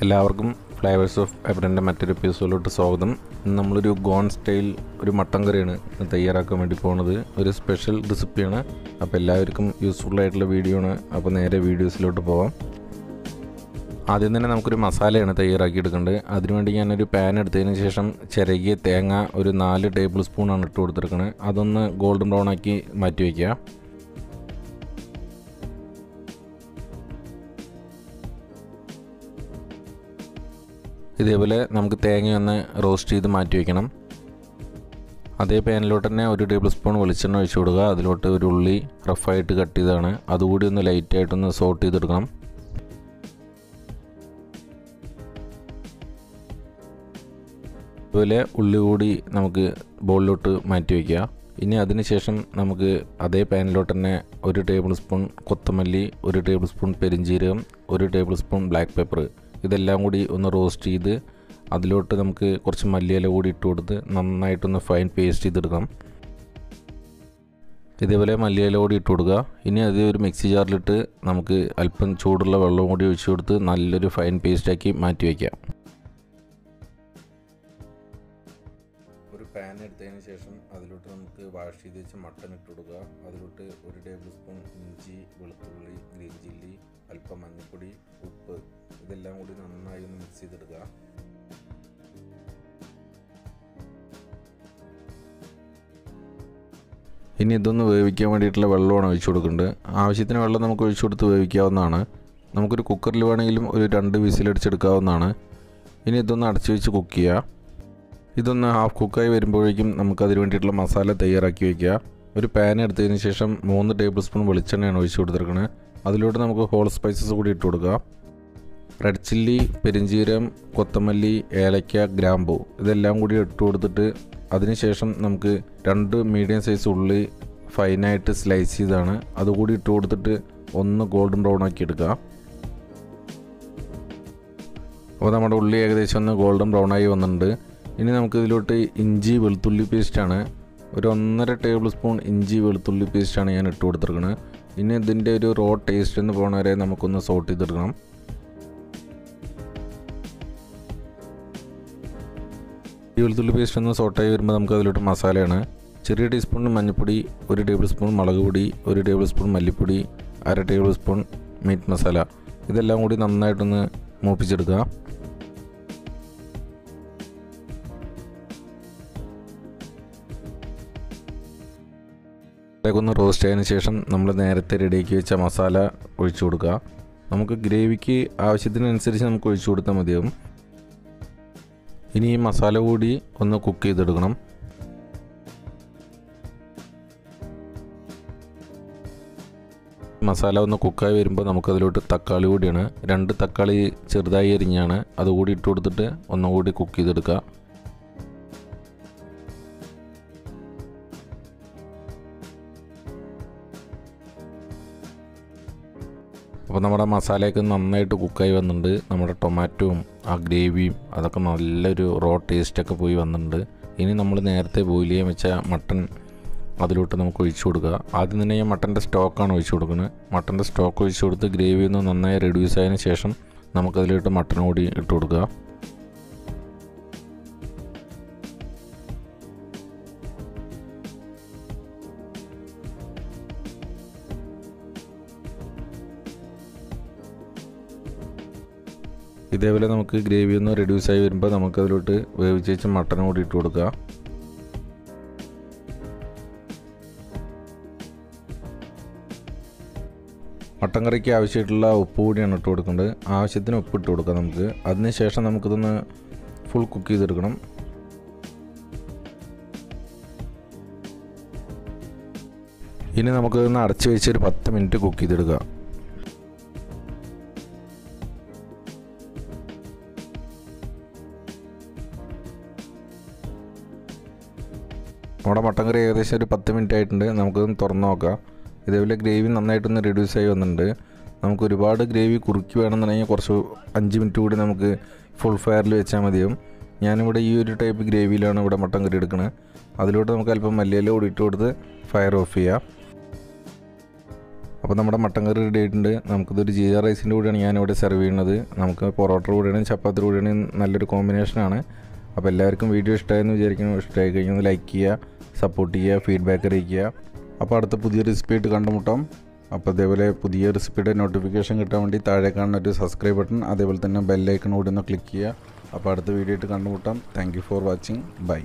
എല്ലാവർക്കും flavours of APRONന്റെ മറ്റൊരു എപ്പിസോഡിലോട്ട് സ്വാഗതം. ഇന്ന് നമ്മളൊരു ഗോൺ സ്റ്റൈൽ ഒരു മട്ടൻ കറിയാണ് തയ്യാറാക്കാൻ വേണ്ടി പോകുന്നത്. ഒരു സ്പെഷ്യൽ റെസിപ്പിയാണ്. അപ്പോൾ എല്ലാവർക്കും യൂസ്ഫുൾ ആയിട്ടുള്ള വീഡിയോ ആണ്. അപ്പോൾ നേരെ വീഡിയോസിലോട്ട് പോവാം. ആദ്യം തന്നെ നമുക്കൊരു മസാലയാണ് തയ്യാറാക്കിയെടുക്കേണ്ടത്. അതിനുവേണ്ടി ഞാനൊരു പാൻ എടുത്തതിന് ശേഷം ചിരകിയ തേങ്ങ ഒരു 4 ടേബിൾ സ്പൂണാണ് ഇട്ട് കൊടുത്തിരിക്കുന്നത്. അതൊന്ന് ഗോൾഡൻ ബ്രൗൺ ആക്കി മാറ്റി വയ്ക്കുക. ഇതേപോലെ നമുക്ക് തേങ്ങയൊന്ന് റോസ്റ്റ് ചെയ്ത് മാറ്റി വയ്ക്കണം. അതേ പാനിലോട്ട് തന്നെ ഒരു ടേബിൾ സ്പൂൺ വെളിച്ചെണ്ണ ഒഴിച്ചു കൊടുക്കുക. അതിലോട്ട് ഒരു ഉള്ളി റഫായിട്ട് കട്ട് ചെയ്തതാണ്, അതുകൂടി ഒന്ന് ലൈറ്റായിട്ടൊന്ന് സോട്ട് ചെയ്തെടുക്കണം. അതുപോലെ ഉള്ളി കൂടി നമുക്ക് ബൗളിലോട്ട് മാറ്റി വയ്ക്കുക. ഇനി അതിനുശേഷം നമുക്ക് അതേ പാനിലോട്ട് തന്നെ ഒരു ടേബിൾ സ്പൂൺ കൊത്തമല്ലി, ഒരു ടേബിൾ സ്പൂൺ പെരിഞ്ജീരകം, ഒരു ടേബിൾ സ്പൂൺ ബ്ലാക്ക് പെപ്പർ ഇതെല്ലാം കൂടി ഒന്ന് റോസ്റ്റ് ചെയ്ത് അതിലോട്ട് നമുക്ക് കുറച്ച് മല്ലിയില കൂടി ഇട്ട് കൊടുത്ത് നന്നായിട്ടൊന്ന് ഫൈൻ പേസ്റ്റ് ചെയ്തെടുക്കണം. ഇതേപോലെ മല്ലിയില കൂടി ഇട്ട് കൊടുക്കുക. ഇനി അത് ഒരു മിക്സി ജാറിലിട്ട് നമുക്ക് അല്പം ചൂടുള്ള വെള്ളം കൂടി ഒഴിച്ചു കൊടുത്ത് നല്ലൊരു ഫൈൻ പേസ്റ്റാക്കി മാറ്റി വയ്ക്കാം. ഒരു പാൻ എടുത്തതിന് ശേഷം അതിലോട്ട് നമുക്ക് വാഷ് ചെയ്ത് വെച്ച മട്ടൻ ഇട്ട് കൊടുക്കുക. അതിലോട്ട് ഒരു ടേബിൾ സ്പൂൺ ഇഞ്ചി, വെളുത്തുള്ളി, ഗ്രീൻ ചില്ലി, അല്പം മഞ്ഞൾപ്പൊടി, ഉപ്പ് ഇതെല്ലാം കൂടി നന്നായി ഒന്ന് മിക്സ് ചെയ്തെടുക്കുക. ഇനി ഇതൊന്ന് വേവിക്കാൻ വേണ്ടിയിട്ടുള്ള വെള്ളമാണ് ഒഴിച്ചു കൊടുക്കേണ്ടത്. ആവശ്യത്തിന് വെള്ളം നമുക്ക് ഒഴിച്ചു കൊടുത്ത് വേവിക്കാവുന്നതാണ്. നമുക്കൊരു കുക്കറിൽ വേണമെങ്കിലും ഒരു 2 വിസിലടിച്ചെടുക്കാവുന്നതാണ്. ഇനി ഇതൊന്ന് അടച്ചു വെച്ച് കുക്ക് ചെയ്യുക. ഇതൊന്ന് ഹാഫ് കുക്കായി വരുമ്പോഴേക്കും നമുക്കതിന് വേണ്ടിയിട്ടുള്ള മസാല തയ്യാറാക്കി വയ്ക്കുക. ഒരു പാൻ എടുത്തതിന് ശേഷം 3 ടേബിൾ സ്പൂൺ വെളിച്ചെണ്ണയാണ് ഒഴിച്ചു കൊടുത്തിരിക്കുന്നത്. അതിലോട്ട് നമുക്ക് ഹോൾ സ്പൈസസ് കൂടി ഇട്ട് കൊടുക്കുക. റെഡ് ചില്ലി, പെരിഞ്ജീരകം, കൊത്തമല്ലി, ഏലക്ക, ഗ്രാമ്പൂ ഇതെല്ലാം കൂടി ഇട്ട് കൊടുത്തിട്ട് അതിനുശേഷം നമുക്ക് 2 മീഡിയം സൈസ് ഉള്ളി ഫൈനായിട്ട് സ്ലൈസ് ചെയ്താണ് അതുകൂടി ഇട്ട് കൊടുത്തിട്ട് ഒന്ന് ഗോൾഡൻ ബ്രൗൺ ആക്കി എടുക്കുക. അപ്പോൾ നമ്മുടെ ഉള്ളി ഏകദേശം ഒന്ന് ഗോൾഡൻ ബ്രൗൺ ആയി വന്നിട്ടുണ്ട്. ഇനി നമുക്ക് ഇതിലോട്ട് ഇഞ്ചി വെളുത്തുള്ളി പേസ്റ്റാണ് ഒരു 1.5 ടേബിൾ സ്പൂൺ ഇഞ്ചി വെളുത്തുള്ളി പേസ്റ്റാണ് ഞാൻ ഇട്ട് കൊടുത്തിരിക്കുന്നത്. ഇനി ഇതിൻ്റെ ഒരു റോ ടേസ്റ്റ് എന്ന് പോകുന്ന വരെ നമുക്കൊന്ന് സോട്ട് ചെയ്തെടുക്കണം. ഈ വെളുത്തുള്ളി പേസ്റ്റ് ഒന്ന് സോട്ടായി വരുമ്പോൾ നമുക്ക് അതിലോട്ട് മസാലയാണ്. ചെറിയ ടീസ്പൂൺ മഞ്ഞൾപ്പൊടി, 1 ടേബിൾ സ്പൂൺ മുളക് പൊടി, 1 ടേബിൾ സ്പൂൺ മല്ലിപ്പൊടി, 1/2 ടേബിൾ സ്പൂൺ മീറ്റ് മസാല ഇതെല്ലാം കൂടി നന്നായിട്ടൊന്ന് മൂപ്പിച്ചെടുക്കുക. ഒന്ന് റോസ്റ്റ് ആയതിനു ശേഷം നമ്മൾ നേരത്തെ റെഡിയാക്കി വെച്ച മസാല ഒഴിച്ചു കൊടുക്കുക. നമുക്ക് ഗ്രേവിക്ക് ആവശ്യത്തിനനുസരിച്ച് നമുക്ക് ഒഴിച്ചു കൊടുത്താൽ മതിയാവും. ഇനി ഈ മസാല കൂടി ഒന്ന് കുക്ക് ചെയ്തെടുക്കണം. മസാല ഒന്ന് കുക്കായി വരുമ്പോൾ നമുക്കതിലോട്ട് തക്കാളി കൂടിയാണ് 2 തക്കാളി ചെറുതായി അരിഞ്ഞാണ് അതുകൂടി ഇട്ട് കൊടുത്തിട്ട് ഒന്നുകൂടി കുക്ക് ചെയ്തെടുക്കുക. അപ്പോൾ നമ്മുടെ മസാലയൊക്കെ നന്നായിട്ട് കുക്കായി വന്നിട്ടുണ്ട്. നമ്മുടെ ടൊമാറ്റോയും ആ ഗ്രേവിയും അതൊക്കെ നല്ലൊരു റോ ടേസ്റ്റൊക്കെ പോയി വന്നിട്ടുണ്ട്. ഇനി നമ്മൾ നേരത്തെ ബോയിൽ ചെയ്യാൻ വെച്ച മട്ടൺ അതിലോട്ട് നമുക്ക് ഒഴിച്ചു കൊടുക്കുക. ആദ്യം തന്നെ ഞാൻ മട്ടൻ്റെ സ്റ്റോക്കാണ് ഒഴിച്ചു കൊടുക്കുന്നത്. മട്ടൻ്റെ സ്റ്റോക്ക് ഒഴിച്ചു കൊടുത്ത് ഗ്രേവി ഒന്ന് നന്നായി റെഡ്യൂസ് ആയതിനു ശേഷം നമുക്കതിലോട്ട് മട്ടൺ കൂടി ഇട്ട് കൊടുക്കുക. ഇതേപോലെ നമുക്ക് ഗ്രേവി ഒന്ന് റെഡ്യൂസായി വരുമ്പോൾ നമുക്കതിലോട്ട് വേവിച്ച് വെച്ച് മട്ടൻ കൂടി ഇട്ട് കൊടുക്കുക. മട്ടൻ കറിക്ക് ആവശ്യമായിട്ടുള്ള ഉപ്പ് കൂടിയാണ് ഇട്ട് കൊടുക്കേണ്ടത്. ആവശ്യത്തിന് ഉപ്പ് ഇട്ട് കൊടുക്കുക നമുക്ക്. അതിനുശേഷം നമുക്കിതൊന്ന് ഫുൾ കുക്ക് ചെയ്തെടുക്കണം. ഇനി നമുക്കിതൊന്ന് അടച്ച് വെച്ച് ഒരു 10 മിനിറ്റ് കുക്ക് ചെയ്തെടുക്കുക. നമ്മുടെ മട്ടൻ കറി ഏകദേശം ഒരു 10 മിനിറ്റ് ആയിട്ടുണ്ട്. നമുക്കൊന്ന് തുറന്ന് നോക്കാം. ഇതേപോലെ ഗ്രേവി നന്നായിട്ടൊന്ന് റെഡ്യൂസായി വന്നിട്ടുണ്ട്. നമുക്ക് ഒരുപാട് ഗ്രേവി കുറുക്കി വേണമെന്നുണ്ടെങ്കിൽ കുറച്ച് 5 മിനിറ്റ് കൂടി നമുക്ക് ഫുൾ ഫയറിൽ വെച്ചാൽ മതിയാവും. ഞാനിവിടെ ഈ ഒരു ടൈപ്പ് ഗ്രേവിയിലാണ് ഇവിടെ മട്ടൻ കറി എടുക്കുന്നത്. അതിലോട്ട് നമുക്ക് അല്പം മല്ലിയില കൂടി ഇട്ട് കൊടുത്ത് ഫയർ ഓഫ് ചെയ്യാം. അപ്പോൾ നമ്മുടെ മട്ടൻ കറി റെഡി ആയിട്ടുണ്ട്. നമുക്കിതൊരു ജീര റൈസിൻ്റെ കൂടെയാണ് ഞാനിവിടെ സെർവ് ചെയ്യുന്നത്. നമുക്ക് പൊറോട്ടയുടെ കൂടെയാണ് ചപ്പാത്തിയുടെ കൂടെയാണ് നല്ലൊരു കോമ്പിനേഷനാണ്. അപ്പോൾ എല്ലാവർക്കും വീഡിയോ ഇഷ്ടമായെന്ന് വിചാരിക്കുന്നു. ഇഷ്ടമായി കഴിഞ്ഞാൽ ഒന്ന് ലൈക്ക് ചെയ്യുക, സപ്പോർട്ട് ചെയ്യുക, ഫീഡ്ബാക്ക് അറിയിക്കുക. അപ്പോൾ അടുത്ത പുതിയ റെസിപ്പി ആയിട്ട് കണ്ടുമുട്ടാം. അപ്പോൾ അതേപോലെ പുതിയ റെസിപ്പിയുടെ നോട്ടിഫിക്കേഷൻ കിട്ടാൻ വേണ്ടി താഴെ കാണുന്ന ഒരു സബ്സ്ക്രൈബ് ബട്ടൺ, അതേപോലെ തന്നെ ബെല്ലൈക്കൺ കൂടി ഒന്ന് ക്ലിക്ക് ചെയ്യുക. അപ്പോൾ അടുത്ത വീഡിയോ ആയിട്ട് കണ്ടുമുട്ടാം. Thank you for watching. By.